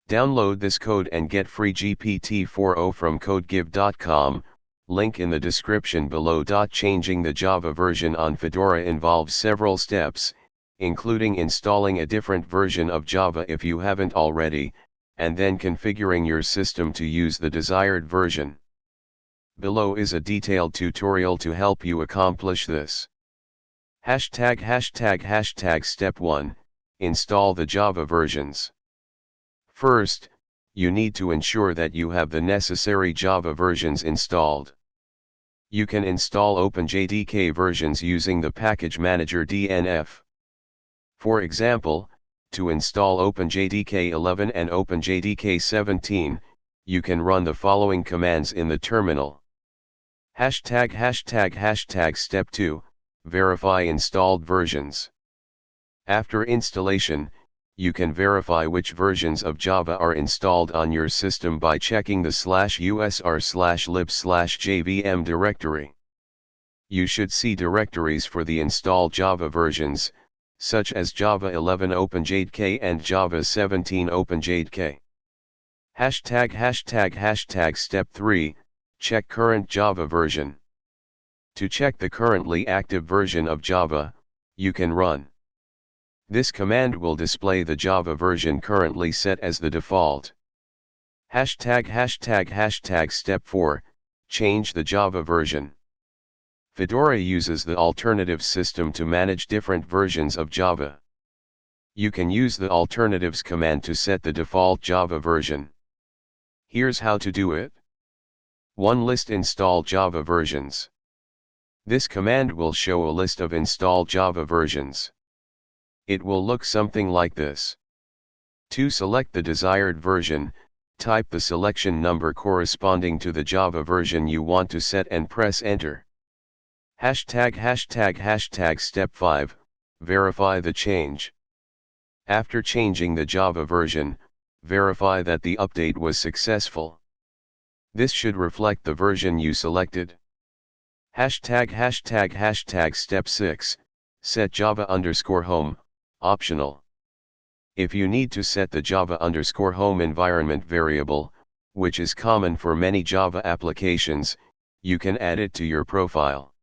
Download this code and get free GPT-4o from codegive.com, link in the description below. Changing the Java version on Fedora involves several steps, including installing a different version of Java if you haven't already, and then configuring your system to use the desired version. Below is a detailed tutorial to help you accomplish this. Step 1, install the Java versions. First, you need to ensure that you have the necessary Java versions installed. You can install openjdk versions using the package manager DNF. For example, to install openjdk 11 and openjdk 17, you can run the following commands in the terminal. Step 2, verify installed versions. After installation, you can verify which versions of Java are installed on your system by checking the /usr/lib/jvm directory. You should see directories for the installed Java versions, such as Java 11 openjdk and Java 17 openjdk. Step 3, check current Java version. To check the currently active version of Java, you can run. This command will display the Java version currently set as the default. Step 4, change the Java version. Fedora uses the alternatives system to manage different versions of Java. You can use the alternatives command to set the default Java version. Here's how to do it. 1. List install Java versions. This command will show a list of installed Java versions. It will look something like this. To select the desired version, type the selection number corresponding to the Java version you want to set and press enter. Step 5, verify the change. After changing the Java version, verify that the update was successful. This should reflect the version you selected. Step 6, set Java_home, optional. If you need to set the Java_home environment variable, which is common for many Java applications, you can add it to your profile.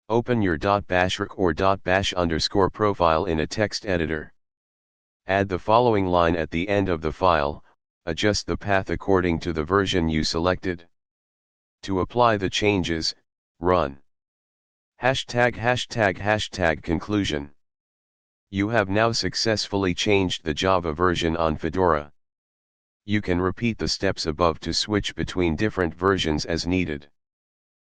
Open your .bashrc or .bash_profile in a text editor. Add the following line at the end of the file, adjust the path according to the version you selected. To apply the changes, run. Conclusion. You have now successfully changed the Java version on Fedora. You can repeat the steps above to switch between different versions as needed.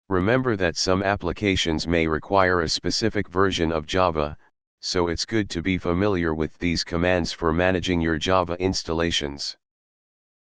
Remember that some applications may require a specific version of Java, so it's good to be familiar with these commands for managing your Java installations.